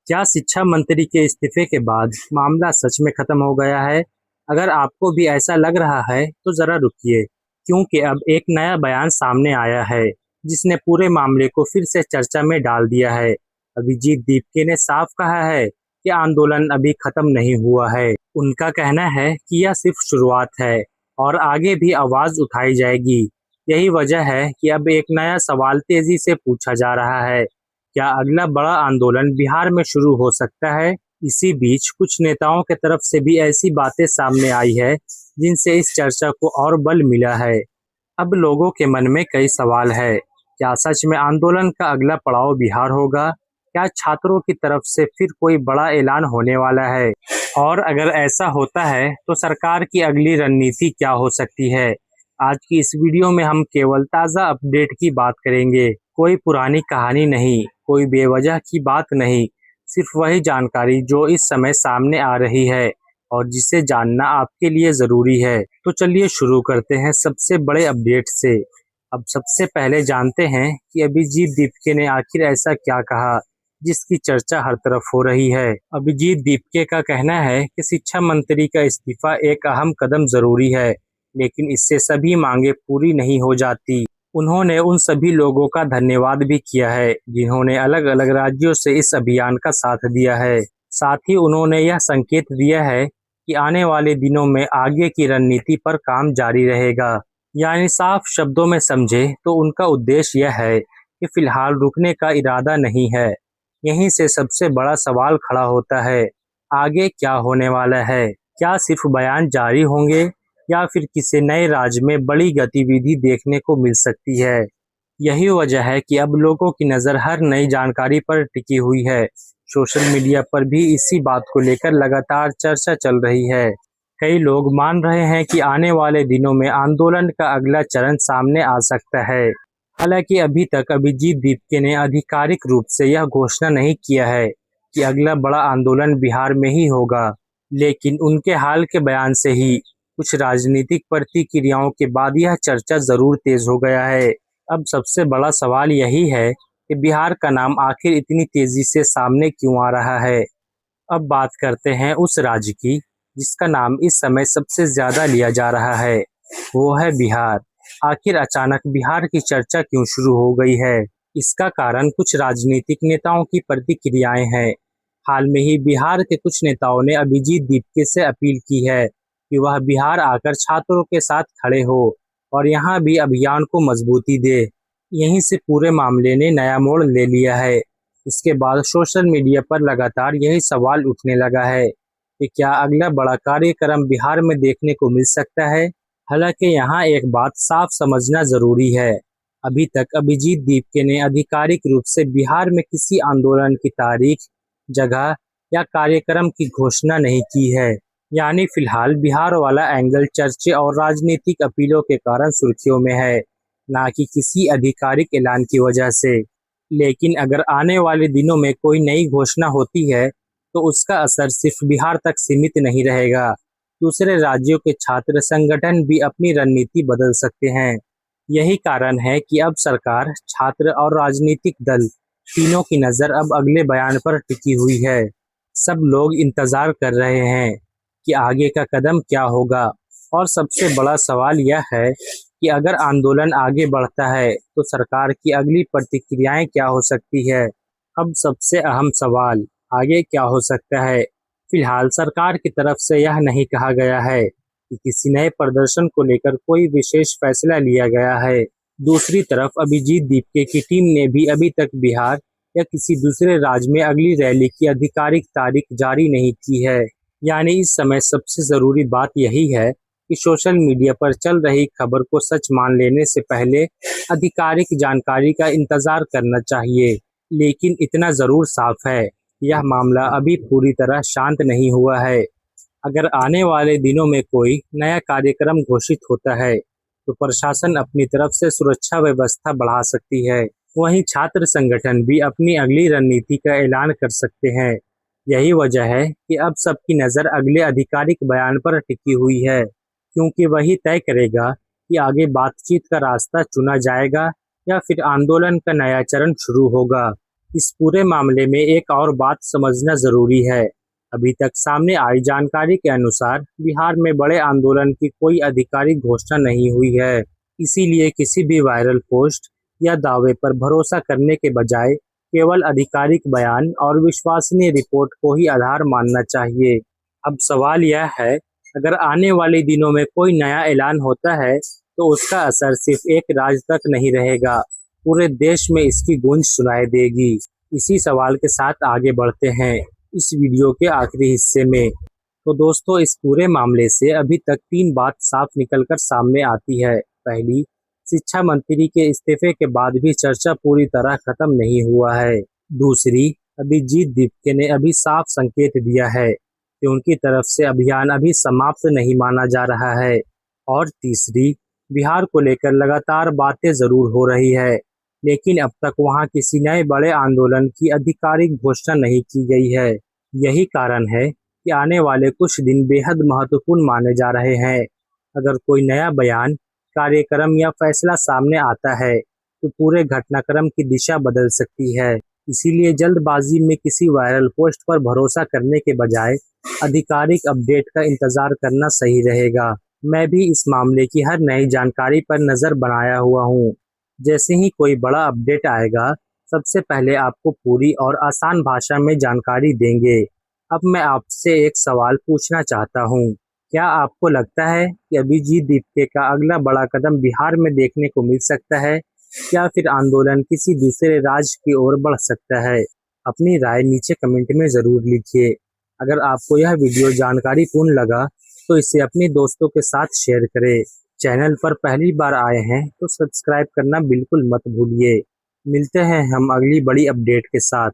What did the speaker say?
क्या शिक्षा मंत्री के इस्तीफे के बाद मामला सच में खत्म हो गया है? अगर आपको भी ऐसा लग रहा है तो जरा रुकिए, क्योंकि अब एक नया बयान सामने आया है जिसने पूरे मामले को फिर से चर्चा में डाल दिया है। अभिजीत दीपके ने साफ कहा है कि आंदोलन अभी खत्म नहीं हुआ है। उनका कहना है कि यह सिर्फ शुरुआत है और आगे भी आवाज उठाई जाएगी। यही वजह है कि अब एक नया सवाल तेजी से पूछा जा रहा है, क्या अगला बड़ा आंदोलन बिहार में शुरू हो सकता है? इसी बीच कुछ नेताओं के तरफ से भी ऐसी बातें सामने आई है जिनसे इस चर्चा को और बल मिला है। अब लोगों के मन में कई सवाल है। क्या सच में आंदोलन का अगला पड़ाव बिहार होगा? क्या छात्रों की तरफ से फिर कोई बड़ा ऐलान होने वाला है? और अगर ऐसा होता है तो सरकार की अगली रणनीति क्या हो सकती है? आज की इस वीडियो में हम केवल ताज़ा अपडेट की बात करेंगे, कोई पुरानी कहानी नहीं, कोई बेवजह की बात नहीं, सिर्फ वही जानकारी जो इस समय सामने आ रही है और जिसे जानना आपके लिए ज़रूरी है। तो चलिए शुरू करते हैं सबसे बड़े अपडेट से। अब सबसे पहले जानते हैं कि अभिजीत दीपके ने आखिर ऐसा क्या कहा जिसकी चर्चा हर तरफ हो रही है। अभिजीत दीपके का कहना है कि शिक्षा मंत्री का इस्तीफा एक अहम कदम जरूरी है, लेकिन इससे सभी मांगे पूरी नहीं हो जाती। उन्होंने उन सभी लोगों का धन्यवाद भी किया है जिन्होंने अलग अलग राज्यों से इस अभियान का साथ दिया है। साथ ही उन्होंने यह संकेत दिया है कि आने वाले दिनों में आगे की रणनीति पर काम जारी रहेगा। यानी साफ शब्दों में समझे तो उनका उद्देश्य यह है कि फिलहाल रुकने का इरादा नहीं है। यहीं से सबसे बड़ा सवाल खड़ा होता है, आगे क्या होने वाला है? क्या सिर्फ बयान जारी होंगे या फिर किसी नए राज्य में बड़ी गतिविधि देखने को मिल सकती है? यही वजह है कि अब लोगों की नज़र हर नई जानकारी पर टिकी हुई है। सोशल मीडिया पर भी इसी बात को लेकर लगातार चर्चा चल रही है। कई लोग मान रहे हैं कि आने वाले दिनों में आंदोलन का अगला चरण सामने आ सकता है। हालांकि अभी तक अभिजीत दीपके ने आधिकारिक रूप से यह घोषणा नहीं किया है कि अगला बड़ा आंदोलन बिहार में ही होगा, लेकिन उनके हाल के बयान से ही कुछ राजनीतिक प्रतिक्रियाओं के बाद यह चर्चा जरूर तेज हो गया है। अब सबसे बड़ा सवाल यही है कि बिहार का नाम आखिर इतनी तेजी से सामने क्यों आ रहा है। अब बात करते हैं उस राज्य की जिसका नाम इस समय सबसे ज्यादा लिया जा रहा है, वो है बिहार। आखिर अचानक बिहार की चर्चा क्यों शुरू हो गई है? इसका कारण कुछ राजनीतिक नेताओं की प्रतिक्रियाएं हैं। हाल में ही बिहार के कुछ नेताओं ने अभिजीत दीपके से अपील की है कि वह बिहार आकर छात्रों के साथ खड़े हो और यहाँ भी अभियान को मजबूती दे। यहीं से पूरे मामले ने नया मोड़ ले लिया है। इसके बाद सोशल मीडिया पर लगातार यही सवाल उठने लगा है कि क्या अगला बड़ा कार्यक्रम बिहार में देखने को मिल सकता है। हालांकि यहाँ एक बात साफ समझना जरूरी है, अभी तक अभिजीत दीपके ने आधिकारिक रूप से बिहार में किसी आंदोलन की तारीख, जगह या कार्यक्रम की घोषणा नहीं की है। यानी फिलहाल बिहार वाला एंगल चर्चे और राजनीतिक अपीलों के कारण सुर्खियों में है, ना कि किसी आधिकारिक ऐलान की वजह से। लेकिन अगर आने वाले दिनों में कोई नई घोषणा होती है तो उसका असर सिर्फ बिहार तक सीमित नहीं रहेगा। दूसरे राज्यों के छात्र संगठन भी अपनी रणनीति बदल सकते हैं। यही कारण है कि अब सरकार, छात्र और राजनीतिक दल तीनों की नज़र अब अगले बयान पर टिकी हुई है। सब लोग इंतजार कर रहे हैं कि आगे का कदम क्या होगा। और सबसे बड़ा सवाल यह है कि अगर आंदोलन आगे बढ़ता है तो सरकार की अगली प्रतिक्रियाएं क्या हो सकती है। अब सबसे अहम सवाल, आगे क्या हो सकता है। फिलहाल सरकार की तरफ से यह नहीं कहा गया है कि किसी नए प्रदर्शन को लेकर कोई विशेष फैसला लिया गया है। दूसरी तरफ अभिजीत दीपके की टीम ने भी अभी तक बिहार या किसी दूसरे राज्य में अगली रैली की आधिकारिक तारीख जारी नहीं की है। यानी इस समय सबसे जरूरी बात यही है कि सोशल मीडिया पर चल रही खबर को सच मान लेने से पहले आधिकारिक जानकारी का इंतजार करना चाहिए। लेकिन इतना जरूर साफ है, यह मामला अभी पूरी तरह शांत नहीं हुआ है। अगर आने वाले दिनों में कोई नया कार्यक्रम घोषित होता है तो प्रशासन अपनी तरफ से सुरक्षा व्यवस्था बढ़ा सकती है। वहीं छात्र संगठन भी अपनी अगली रणनीति का ऐलान कर सकते हैं। यही वजह है कि अब सबकी नज़र अगले आधिकारिक बयान पर टिकी हुई है, क्योंकि वही तय करेगा कि आगे बातचीत का रास्ता चुना जाएगा या फिर आंदोलन का नया चरण शुरू होगा। इस पूरे मामले में एक और बात समझना जरूरी है। अभी तक सामने आई जानकारी के अनुसार बिहार में बड़े आंदोलन की कोई आधिकारिक घोषणा नहीं हुई है। इसीलिए किसी भी वायरल पोस्ट या दावे पर भरोसा करने के बजाय केवल आधिकारिक बयान और विश्वसनीय रिपोर्ट को ही आधार मानना चाहिए। अब सवाल यह है, अगर आने वाले दिनों में कोई नया ऐलान होता है तो उसका असर सिर्फ एक राज्य तक नहीं रहेगा, पूरे देश में इसकी गूंज सुनाई देगी। इसी सवाल के साथ आगे बढ़ते हैं इस वीडियो के आखिरी हिस्से में। तो दोस्तों, इस पूरे मामले से अभी तक 3 बात साफ निकलकर सामने आती है। पहली, शिक्षा मंत्री के इस्तीफे के बाद भी चर्चा पूरी तरह खत्म नहीं हुआ है। दूसरी, अभिजीत दीपके ने अभी साफ संकेत दिया है कि उनकी तरफ से अभियान अभी समाप्त नहीं माना जा रहा है। और तीसरी, बिहार को लेकर लगातार बातें जरूर हो रही है, लेकिन अब तक वहां किसी नए बड़े आंदोलन की आधिकारिक घोषणा नहीं की गई है। यही कारण है कि आने वाले कुछ दिन बेहद महत्वपूर्ण माने जा रहे हैं। अगर कोई नया बयान, कार्यक्रम या फैसला सामने आता है तो पूरे घटनाक्रम की दिशा बदल सकती है। इसीलिए जल्दबाजी में किसी वायरल पोस्ट पर भरोसा करने के बजाय आधिकारिक अपडेट का इंतजार करना सही रहेगा। मैं भी इस मामले की हर नई जानकारी पर नजर बनाया हुआ हूँ। जैसे ही कोई बड़ा अपडेट आएगा, सबसे पहले आपको पूरी और आसान भाषा में जानकारी देंगे। अब मैं आपसे एक सवाल पूछना चाहता हूँ। क्या आपको लगता है कि अभिजीत दीपके का अगला बड़ा कदम बिहार में देखने को मिल सकता है, या फिर आंदोलन किसी दूसरे राज्य की ओर बढ़ सकता है? अपनी राय नीचे कमेंट में ज़रूर लिखिए। अगर आपको यह वीडियो जानकारीपूर्ण लगा तो इसे अपने दोस्तों के साथ शेयर करें। चैनल पर पहली बार आए हैं तो सब्सक्राइब करना बिल्कुल मत भूलिए। मिलते हैं हम अगली बड़ी अपडेट के साथ।